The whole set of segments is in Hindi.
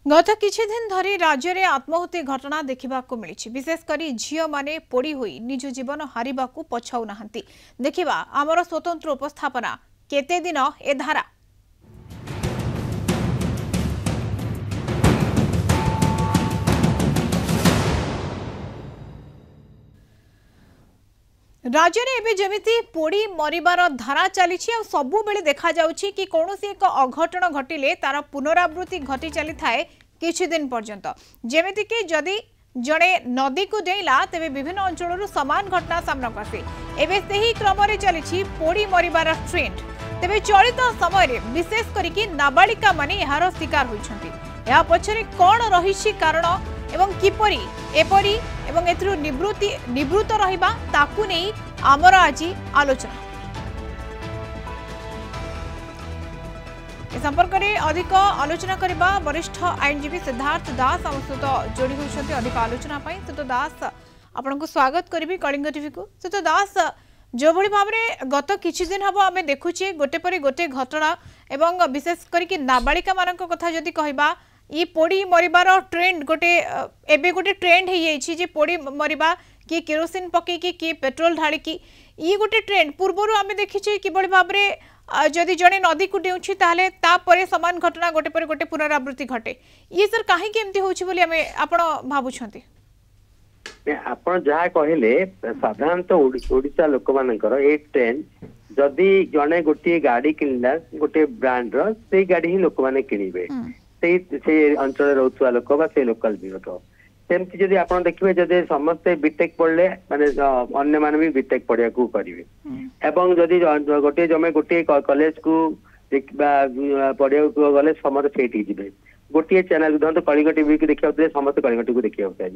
गत किछि दिन धरी राज्य में आत्महत्या घटना देखा मिली विशेषकर झील माने पोड़ी हुई निज जीवन हारिबा पछाऊ नाहंती। देखिबा आमर स्वतंत्र उपस्थापना केते दिन ए धारा। राज्य में एबे जमिति पोड़ी मरिबार धारा चली सबु बेले देखा जाउछि कि कौनसी एक अघटन घटिले तार पुनरावृत्ति घटी चली थाए किछि दिन पर्यंत। जेमिति कि जदि जड़े नदी को डेला तेबे विभिन्न अंचल समान घटना सामना आसे। एबे सेही क्रम में चली पोड़ी मरिबार ट्रेंड। तेबे चलित समय विशेष करिकि नाबालिका माने यार शिकार होइछन्ति। या पछरे कोन रहिछि कारण एवं किपरि एपरि एवं एथरु निवृत्त रहिबा ताकु नै आमर आज आलोचना। ए संपर्क में अधिक आलोचना करबा वरिष्ठ आईनजीवी सिद्धार्थ दास आम सहित जोड़ी होइछन्ति। अधिक आलोचना पई सिद्धार्थ दास आपनको स्वागत करबी कलिंग टीवी को। सिद्धार्थ दास जो भली भाव में गत किछि दिन हबो आमे देखुछे गोटे परे गोटे घटना एवं विशेष करिकि नाबालिका मानक कथा जदि कहबा ये पोड़ी मरिबार ट्रेंड गोटे एबे गोटे ट्रेंड हे जाइछि जे पोड़ी मरिबा कि केरोसिन पके कि पेट्रोल ढाली की ये गोटे ट्रेंड पूर्वरु आमे देखिछि कि बड़ी भाव में जदि जड़े नदी को डेउछि ताले ता परे समान घटना गोटे परे गोटे पुनरावृत्ति घटे। ये सर काहे के एमती होछि बोली आमे आपण भाबुछन्ति? आपण जहा कहले साधारणतः ओडिसा लोक मानकर ए ट्रेंड जदि जने गोटे गाड़ी किनला गोटे ब्रांड रो से गाड़ी ही लोक माने किनिबे से अंचल रोथुआ लोक बा से लोकल भी लोक सेमती जदि आपण देखिबे जदि समस्त बीटेक पढ़ले माने अन्य माने भी बीटेक पढ़िया को करिवे एवं जदि गोटे जमे गोटे कॉलेज को पढ़िया को गले समस्त सेठी जिबे गोटे चैनल धरते कलिंग टीवी को देखा समस्त कलिंग टीवी को देखा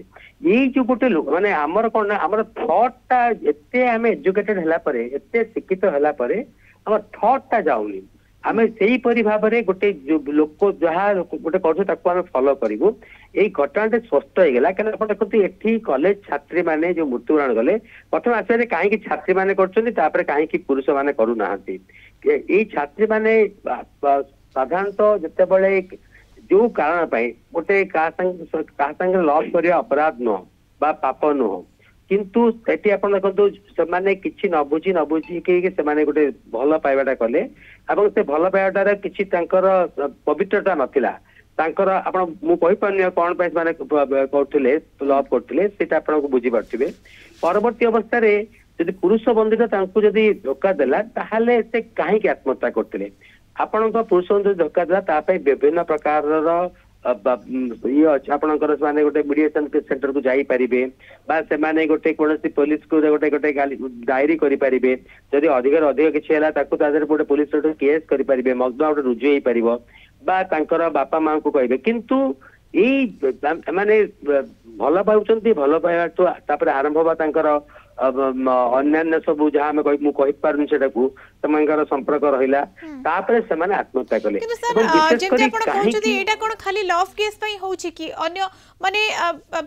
ये जो गोटे लोक माने आमर कौन आमर थॉटटा एते आम एजुकेटेड हला परे एते शिक्षित हला परे आम थॉटटा जाउनी आमे सेही परि भाव में गोटे लोक जहाँ गोटे कर फॉलो करूँ यही घटना स्पष्ट हो गला। क्या देखते एठी कॉलेज छात्री माने जो मृत्युवरण गले प्रथम आसारे कहीं छात्री माने कर कहीं पुरुष माने करू नाहंती। ये छात्री माने साधारणतः जिते बड़े जो कारण पाए गोटे संगे लव करिया अपराध नुह बा पाप नुह किंतु सेठी आपण देखंतु सेमाने किछि न बुझी के सेमाने गोटे भल पाइबाटा कले एवं से भल पाइबाटार किछि तांकर पवित्रता नथिला तांकर आपण मु कहि पानी कोन पे माने करथिले लव करथिले सेटा आपण को बुझी पारथिबे। परवर्ती अवस्था रे यदि पुरुष बंधुता तांको यदि धोखा देला ताहाले से काहे के आत्महत्या करथिले आपण पुरुष बंधु धोखा देला ता पे विभिन्न प्रकार ये आपणकर से गोटे मीडिएशन सेंटर को जाई परिबे बा से माने गोटे कोनसी पुलिस को गोटे गोटे डायरी करि परिबे जदि अधिक अधिक किछि हला ताकू तादर गोटे पुलिस रो केस करि परिबे मगदा गोटे रुजु होई परिबो बा तांकर बापा मां को कहबे किंतु ई माने भल पाउचंती भल पाइबा तो तापर आरंभ बा तांकर अन्य सब जहाँ कहि पारुनी सेटा को तमंकर संपर्क रहिला तापर से माने आत्महत्या कले। किंतु सर जेते आपण कहउछथि एटा कोन खाली लव केस पई होउछि कि अन्य माने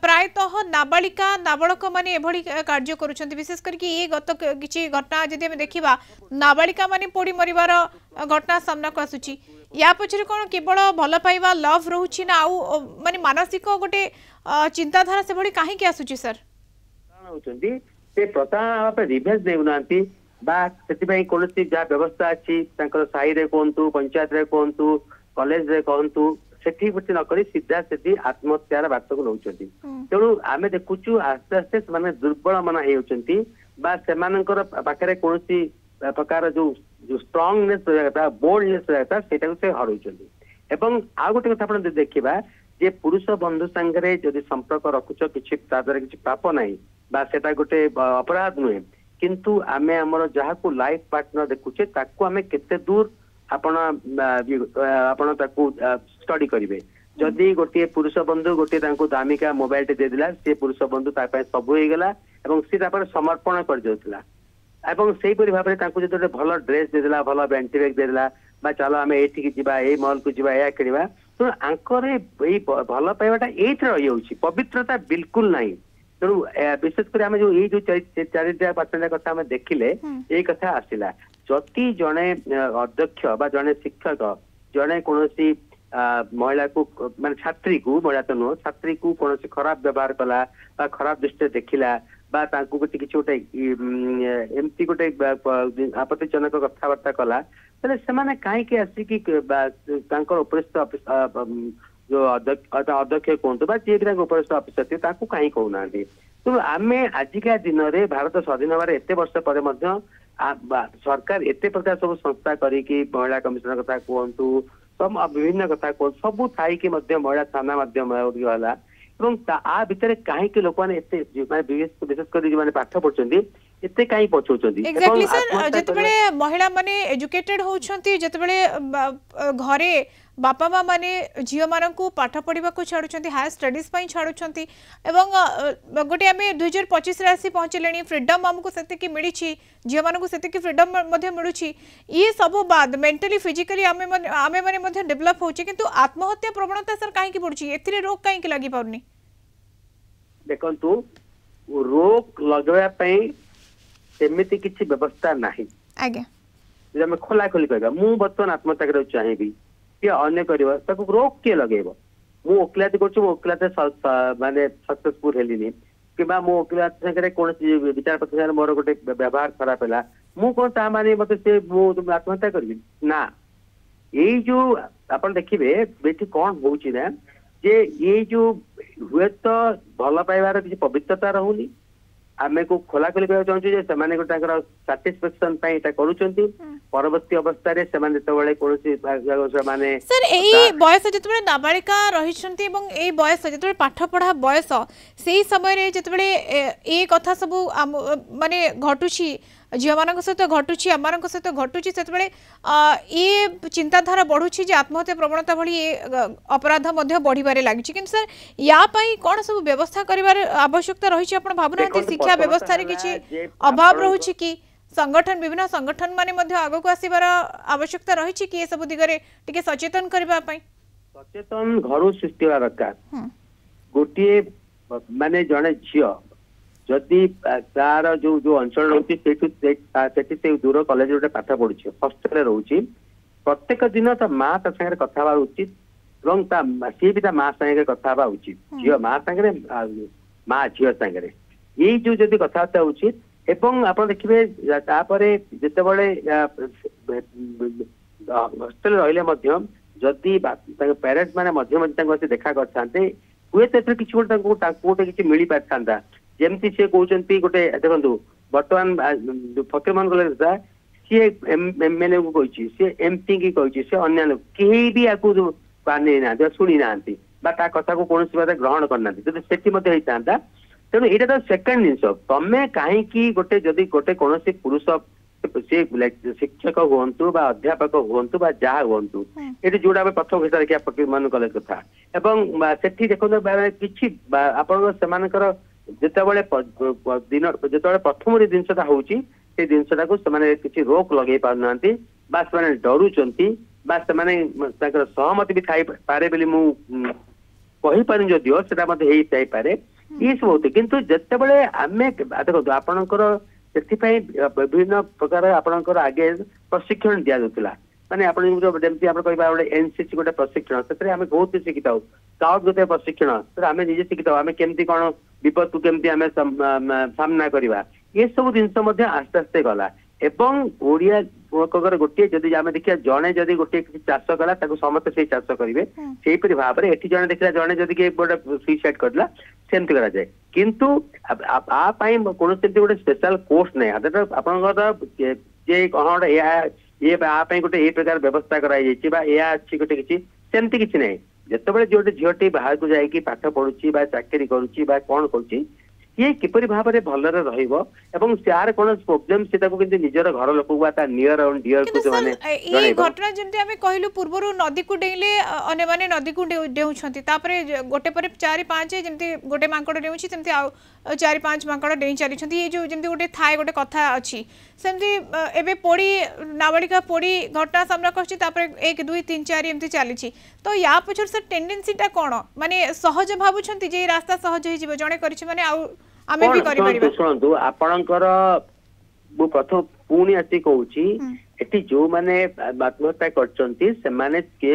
प्रायतः नाबालिका नाबालक माने एभली कार्य करूछन्ति विशेष करके ये गत किछि घटना जदि हम देखिबा नाबालिका माने पोड़ी मरिबार घटना सामना को आसुछि या पछरे कोन केवल भल पाइबा लव रहउछि ना आउ माने मानसिक गोटे चिंताधारा से भली काहे के आसुछि सर? कान होउछन्ति से प्रथा पे रिवेंज देउनांती बा सेति कौन जहाँ व्यवस्था अच्छी साई रे कहतु पंचायत रे कहतु कॉलेज रे कहतु सेठी गोटे नक सीधा से आत्महत्यार बात को नौ तेणु आम देखुचु आस्ते आस्ते से दुर्बल मन होकर पाखे कौन प्रकार जो स्ट्रांगनेस रहा बोल्डनेस रहा से हर आ गोटे कथा देखा जे पुरुष बंधु सांगे जदि संपर्क रखुच कि किसी पाप ना बा सेटा गोटे अपराध नुहे किंतु आमे हमर जहा को लाइफ पार्टनर देखुचे ताकू आमे केते दूर आपण आपण ताकू स्टडी करिवे। जदि गोटे पुरुष बंधु गोटे तांको दामिका मोबाइल दे दिला से पुरुष बंधु ता पय सब होई गेला एवं से तापर समर्पण कर देउतला एवं सेही परि भाबरे तांको जदि गोटे भलो ड्रेस दे दिला भलो बेंटी बैग दे दिला बा चलो आमे एठी की जिबा ए मॉल को जिबा या किनिबा तो आंकर ए भलो पाइबाटा एथि रहि होउची पवित्रता बिल्कुल नाही। तेणु विशेषकर आम जो ये जो चारिटा पांचटा कथा आम देखिले ये कथा आसला जति जड़े अध्यक्ष बा जड़े शिक्षक जड़े कौन महिला को माने छात्री को महिला तो नुह छात्री को कौन खराब व्यवहार कला बा खराब दृष्टि देखला बा तांको गोटे किछि गोटे एमती गोटे आपत्तिजनक कथबार्ता कला ताले सेमाने काहे के आसी कि तांकर उपरिस्थ जो अध्यक्ष कहतु बा जे भी उपरिस्थ ऑफिसर थे तांको काहे कहूना तो आमे आजिका दिन रे भारत स्वाधीन होबार एते वर्ष पर मध्य सरकार एते प्रकार सब संस्था करी कि महिला कमिशनर कथा कहतु सब विभिन्न कथा कह सब थाई कि मध्य महिला थाना माध्यम होला एवं आ भितर कहीं लोक मैंने विशेष कर पाठ पढ़ुं एते कहीं पछौछंती एक्जेक्टली सर जतबेले महिला माने एजुकेटेड होउछंती जतबेले घरे बापा माँ माने झील मान पाठ पढ़ा को छाड़ुंट हायर स्टडीज छाड़ुंट एवं गोटे आम 2025 आसी पहुँचले फ्रीडम आमको से मिली झील मान से फ्रीडम मिलूँ ये सब बाद मेंटली फिजिकली आमे माने डेभलप होचे किंतु आत्महत्या प्रवणता सर कहीं बढ़ुची ए रोक कहीं लगी पारनी देखंतु रोक लगवाई सेमिति किछि व्यवस्था नाही आज्ञा जे हम खोला खोली कहबा मु बर्तमान आत्महत्या करे चाहिबी कि अन्य करबा ताको रोक के लगेबो मु ओकलाती करछु ओकलाते माने सक्सेसफुल हेलिनी किबा मु ओकलाते संगे कोन विचारपति संगे मोर गोटे व्यवहार खराब हैला मु कोन ता माने मते से मु आत्महत्या करबी ना एई जो आपण देखिबे बेठी कोन होउची ना जे ये जो हुए तो भल पाइबार किसी पवित्रता रहुनी आमे को खोला खोली कहना चाहूँ जे सेमाने गोटे साटिस्फैक्शन करूछंती परवर्ती अवस्था रे सेमाने तबळे कोनसी माने सर एई बयस जतबे नाबालिका रहिछंती एवं एई बयस जतबे पाठ पढ़ा बयस सेही समय रे जतबे ए कथा सब माने घटुची झील मान सहित घटुची आम सहित घटुची से ये चिंताधारा बढ़ुची आत्महत्या प्रवणता भली अपराध बढ़िबारे लगी कि सर या कौन सब व्यवस्था करिवार आवश्यकता रही भावना शिक्षा व्यवस्था किसी अभाव रहुची कि संगठन विभिन्न संगठन माने आग को आसबार आवश्यकता रही कि सब दिगरे टिके सचेतन करने सचेतन घर सृष्टि दरकार गोटे माने जड़े झील जदि तार जो जो अंचल रोचे से दूर कॉलेज गोटे पाठ पढ़ुची हॉस्टेल रोचे प्रत्येक दिन ता माँ ता संगे कथा हवा उचित एवं सी भी ता माँ संगे कथा हवा उचित झील माँ संगे माँ झील संगे ये जो जदि कथबार्ता उचित एवं आप देखिए जितेबले हॉस्टेल रही जदि पेरेंट्स मैंने मध्य देखा करते हुए तो किसी गोटे किसी मिल पारि था जमती सी कहते गोटे देखो बर्तमान फकीर मोहन कॉलेज सी एमएलए को कही सी एमपी की कही सी अन्य लोग कहीं भी आपको मानी ना शुणी ना कथा को कौन बात ग्रहण करना से तेणु यहाँ तो सेकेंड जिन तमें कहीं गोटे जदि गोटे कौन पुरुष सी शिक्षक हूँ बा अध्यापक हूँ बा जहाँ हूँ ये जोड़ा प्रथम हिसाब देखिए फकीर मोहन कॉलेज कथा से देखो कि आप जितेबले दिन जिते प्रथम जिनसा हूँ से जिनसा किसी रोक लगे पारना डरुंच सहमति भी थी पारे बोली मुझे जदिव से पारे ये सब होते किंतु जितेबले आम देखो आपणकर से विभिन्न प्रकार आपणकर आगे प्रशिक्षण दि जाऊला माने जमी आप गोटे एनसीसी गोटे प्रशिक्षण से आम बहुत शिखी था स्काउट गोटे प्रशिक्षण आम निजे शिखी था आम केमती कौन विपद को केमती आम सामना करवा ये सब जिन आस्ते आस्ते गला एवं ओडिया गोटे जदि आम देखिए जड़े जदि गोटे चाष कला समस्त से चाष करेंगे से भाव में एटी जड़े देखला जड़े जदि गोटे सुइसाइड करला सेमती करा जाए किंतु कौन गोटे स्पेशल कोर्स नहीं आपंकर जे कौन ये गोटे ये प्रकार व्यवस्था कराई गोटे किसी सेमती किसी नहीं जितेबाला जो झीलटी बाहर को जाकि पाठ पढ़ुची चाकरी करुच्ची कौन करुच्ची ये किपरि भाव में भलरे रहिबो एवं यार कोन प्रॉब्लम से ताको किंतु निजर घर लोक को नियर एंड डियर को माने ये घटना जेमते हमें कहलु पूर्वरु नदी को डेले अने माने नदी को डेउछंती तापरे गोटे पर 4-5 जेमते गोटे मांकड़ डेउछि सेमते 4-5 मांकड़ डेई चली छंती ये जो जेमते गोटे थाए गोटे कथा अछि सेमते एबे पोड़ी नाबालिका पोड़ी घटना सामना करछि तापरे 1 2 3 4 एमते चली छी तो या पछर से टेंडेंसी टा कोन माने सहज भाबुछंती जे रास्ता सहज होई जिवो जणे करिछि माने आ आमे भी करि परिबा सुनंतु आपणकर मु प्रथम पुणी आसी कहूची एटी जो माने आत्महत्या करचंती से माने के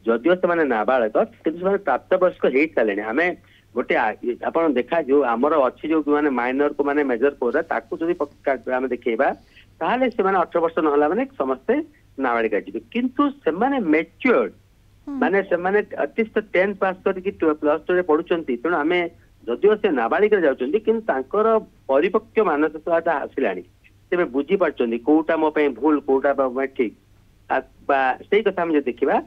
जदिओ से नाबालक कि प्राप्तवयस्क हो सारे आम गोटे आप देखा जो आमर अच्छी जो मैंने माइनर को मैंने मेजर कोरा ताकू जब आम देखा ताहले से 18 वर्ष नहला माने समस्ते नाबालिका जी किंतु से मैच्योर्ड माने से एटलिस्ट 10 पास करके +2 रे पढुचंती तेणु आम जदिओ से नाबालिका जाउचंती किंतु तांकर परिपक्व मानसिकता आसिलानी तेरे बुझी पार्चंती कोटा मो पे भूल कोटा पे ठीक से कथा हम देखा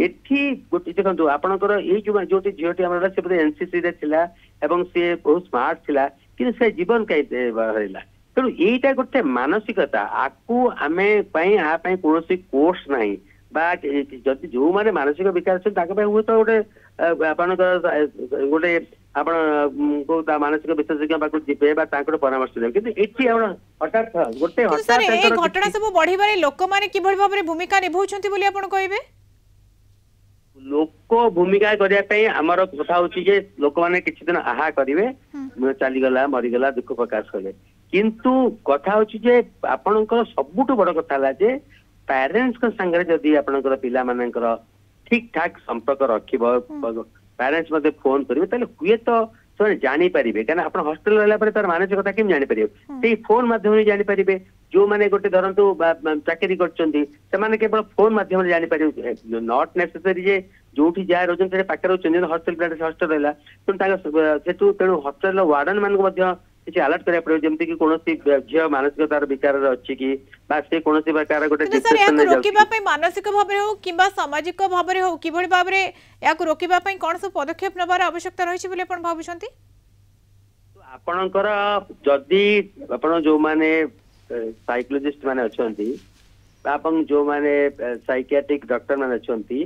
एठी गोटे देखो आपणकर ये जो झीटी आम से एनसीसी रे थिला एवं से बहुत स्मार्ट थिला कि से जीवन कहीं हरला तेणु यहीटा गोटे मानसिकता आपको आम कौन कोर्स ना जदि जो मैंने मानसिक विकास हुए तो गोटे गोटे आप मानसिक विशेषज्ञ पाक जी परामर्श देते हठात गोटे घटना सब बढ़िबारे लोक माने किभଳି भाबरे भूमिका निभाउछंती बोली आपण कहबे लोक भूमिका करने आमर कथा होची जे लोक माने किछि दिन आहा करिवे चलीगला मरीगला दुख प्रकाश कले किंतु कथा होची जे आपणकर सबुठु बड़ कथा ला जे पेरेंट्स को संगे जदि आपणकर पिला मानकर ठीक ठाक संपर्क रखिबो पेरेंट्स मते फोन करिवे ताले हुए तो से जानी पारिबे कारण आपण हॉस्टल रहला परे तार मानसिकता केम जानी पारिबे सेही फोन माध्यम जानी पारिबे जो माने गोटे धरंतु चाकरी करचंती से माने केवल फोन माध्यम जानी पारिबे नॉट नेसेसरी जे जोठी जा रोजन से पाखे रोचन हॉस्टल प्लेट हॉस्टल रहला सेठू तेणु हॉस्टल वार्डन मान किसी अलर्ट करा पड़े जमती कि कौन झील मानसिकतार विकार अच्छी कि से कौन प्रकार गोटे रोकिबा पई मानसिक भाबरे हो किबा सामाजिक भाबरे हो किभଳି भाबरे याको रोकिबा पई कोन सब पदक्षेप नबार आवश्यकता रहिछि बोले आपण भाबुछंती आपणकर जदि आपण जो माने साइकोलॉजिस्ट माने अछंती आपन जो माने साइकियाट्रिक डॉक्टर माने अछंती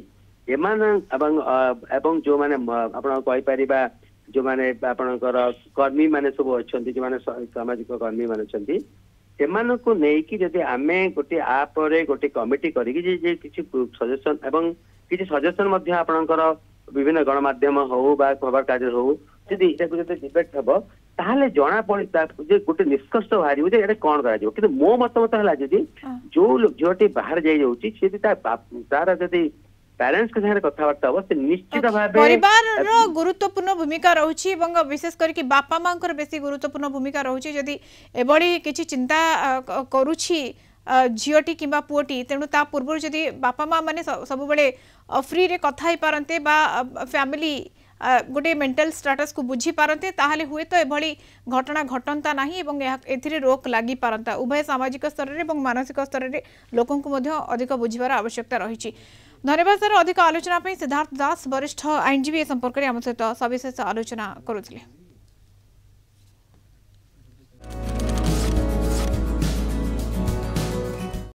एमान एवं जो माने आपण कहि परिबा जो माने आपणकर कर्मी माने सब अच्छी जो माने सामाजिक कर्मी माने अच्छी से नहीं जदि आम गोटे आप गोटे कमिटी करी सजेसन एवं किसी सजेसन आपणकर विभिन्न गणमाध्यम हो खबर कागज हो जदि डिबेट हम ताहले जना पड़े गोटे निष्कर्ष बाहर कौन कर मो मतमत है जदि जो झीटी बाहर जाइए तार जदि पेरेंट्स के साथ कथबार्ता हो से निश्चित भाव परिवार रो गुरुत्वपूर्ण भूमिका रहउछि एवं विशेष करके बापा मांकर बेसी गुरुत्वपूर्ण भूमिका रहउछि जदि एबडी किछि चिंता करूछि झीटी किंबा पुओटी तेणु ता पूर्व जदि बापा माँ माने सब बेले फ्री रे कथा ही पारंते बा फैमिली गोटे मेंटल स्टेटस को बुझी पारंते ताहले हुए तो एभली घटना घटंता नाही एवं एथिरे रोक लागि पारंता उभय सामाजिक स्तर रे एवं मानसिक स्तर रे लोकन को मध्य अधिक बुझिबार आवश्यकता रहिछि। धन्यवाद सर अधिक आलोचना सिद्धार्थ दास वरिष्ठ आईनजीवी संपर्क में आम सहित सविशेष आलोचना करुथिले।